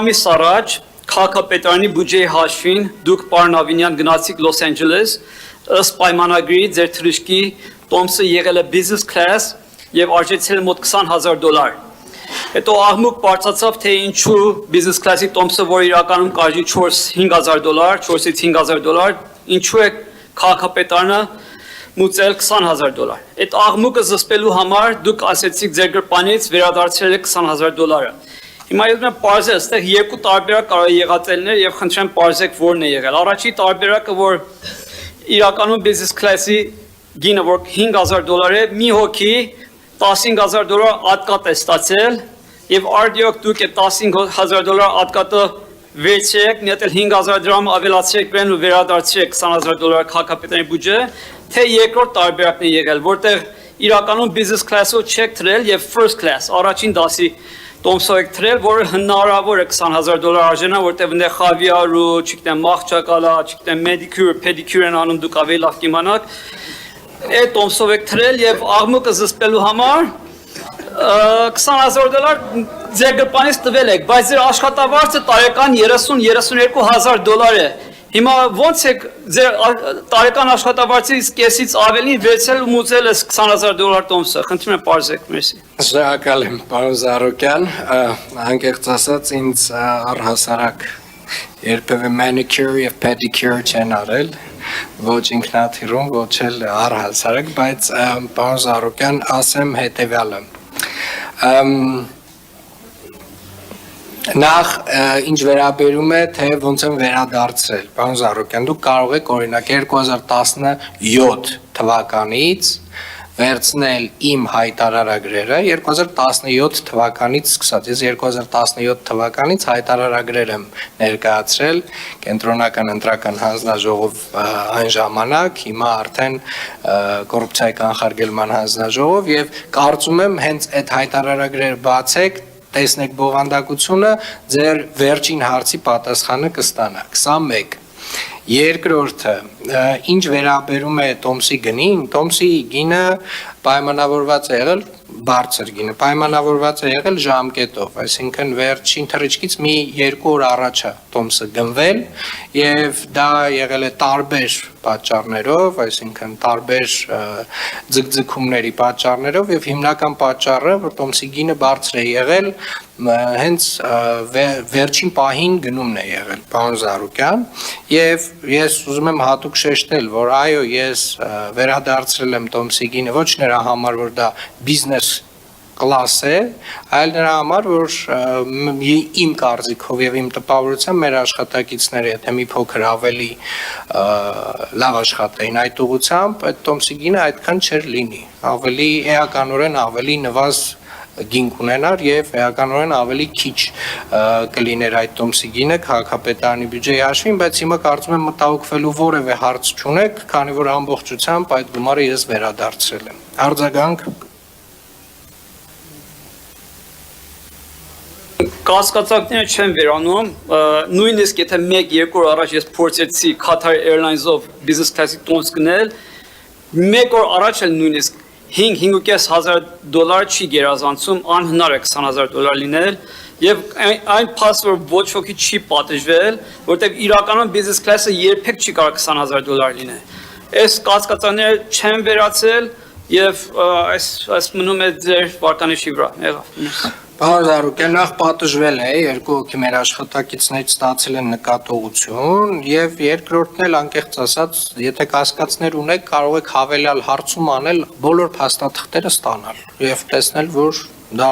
Ամիս առաջ քաղաքապետարանի բյուջեի հաշվին դուք պարոն Ավինյան գնացիք Լոս Անջելես, ըստ պայմանագրի ձեր թռիչքի տոմսը եղել է business class եւ արժեցել մոտ $20,000։ Հետո աղմուկ բարձրացավ, թե ինչու business class-ի տոմսը, որ իրականում կարժի $4,000, $4-ից $5,000, ինչու է քաղաքապետարանը մուծել $20,000։ Այդ աղմուկը զսպելու համար դուք ասեցիք ձեր գրպանից վերադարձրել եք $20,000։ Հիմա ես մեն պարզել, այստեղ երկու տարբերակ կարող է եղած լինել եւ խնդրեմ պարզեք որն է եղել։ Առաջի տարբերակը, որ իրականում business class-ի գինը, որ $5,000 է, մի հոգի $15,000 ատկատ է ստացել եւ արդյոք դուք այդ $15,000 ատկատը վերցրեք, նետել $5,000 ավելացրեք վրան ու վերադարձրեք $20,000 քաղաքապետարանի բյուջե, թե երկրորդ տարբերակն է եղել, որտեղ իրականում business class-ով չեք թրել եւ first class, առաջին դասի տոմսով եք թրել, որը հնարավոր է $20,000 արժենա, որտեղ այնտեղ խավիար ու, չգիտեմ, մաղճակալա, չգիտեմ, մեդիկյուր, պեդիկյուր են անում, դուք ավելի լավ կիմանաք, այդ տոմսով եք թրել եւ աղմուկը զսպելու համար $20,000 ձեր գրպանից տվել եք, բայց ձեր աշխատավարձը տարեկան $30,000-32,000 է։ Հիմա ոնց եք ձեր տարեկան աշխատավարձից կեսից ավելի վերցել ու մուծել այս $20,000 տոմսը։ Խնդրում եմ պարզեք, մերսի։ Շնորհակալ եմ, պարոն Զարուկյան, անկեղծ ասած ինձ առհասարակ երբևէ manicure եւ pedicure չեն արել, ոչ ինքնաթիռում, ոչ էլ առհասարակ, բայց պարոն Զարուկյան, ասեմ հետեւյալը։ Նախ ինչ վերաբերում է, թե ոնց են վերադարձրել, պարոն Զարուկյան, դուք կարող եք օրինակ 2017 թվականից վերցնել իմ հայտարարագրերը 2017 թվականից սկսած, ես 2017 թվականից հայտարարագրեր եմ ներկայացրել կենտրոնական ընտրական հանձնաժողով այն ժամանակ, հիմա արդեն կոռուպցիայի կանխարգելման հանձնաժողով եւ կարծում եմ հենց այդ հայտարարագրերը բացեք տեսնեք բովանդակությունը, ձեր վերջին հարցի պատասխանը կստանաք, սա մեկ։ Երկրորդը, ինչ վերաբերում է տոմսի գնին, տոմսի գինը պայմանավորված է եղել բարձր գինը, պայմանավորված է եղել ժամկետով, այսինքն վերջին թռիչքից մի 2 օր առաջ է տոմսը գնվել եւ դա եղել է տարբեր պատճառներով, այսինքն տարբեր ձգձգումների պատճառներով եւ հիմնական պատճառը, որ տոմսի գինը բարձր է եղել, հենց վերջին պահին գնումն է եղել, պարոն Զարուկյան, եւ ես ուզում եմ հատուկ շեշտել, որ այո, ես վերադարձրել եմ տոմսի գինը ոչ նրա համար, որ դա բիզնես կլաս է, այլ նրա համար, որ իմ կարծիքով եւ իմ տպավորությամբ մեր աշխատակիցները, եթե մի փոքր ավելի լավ աշխատեին այդ ուղղությամբ, այդ տոմսի գինը այդքան չէր լինի, ավելի էականորեն ավելի նվազ գին կունենար եւ էականորեն ավելի քիչ կլիներ այդ տոմսի գինը քաղաքապետարանի բյուջեի հաշվին, բայց հիմա կարծում եմ մտահոգվելու որևէ հարց չունեք, քանի որ ամբողջությամբ այդ գումարը ես վերադարձրել եմ։ Արձագանք Կասկածակները չեն վերանում, նույնիսկ եթե 1-2 օր առաջ ես փորձեցի Qatar Airlines-ով business class-ի տոմս գնել, 1 օր առաջ էլ նույնիսկ $5,500 չի գերազանցում, անհնար է $20,000 լինել եւ այն փաստ որ ոչ ոքի չի պատժվել, որտեղ իրականում business class-ը երբեք չի կարող $20,000 լինել։ Այս կասկածները չեն վերացել եւ այս մնում է ձեր վարկանիշի վրա, եղավ։ Պարոն Զարուկյան, նախ պատժվել է, 2 հոգի մեր աշխատակիցներից ստացել են նկատողություն եւ երկրորդն էլ անկեղծ ասած, եթե կասկածներ ունեք, կարող եք հավելյալ հարցում անել բոլոր փաստաթղթերը ստանալ եւ տեսնել, որ դա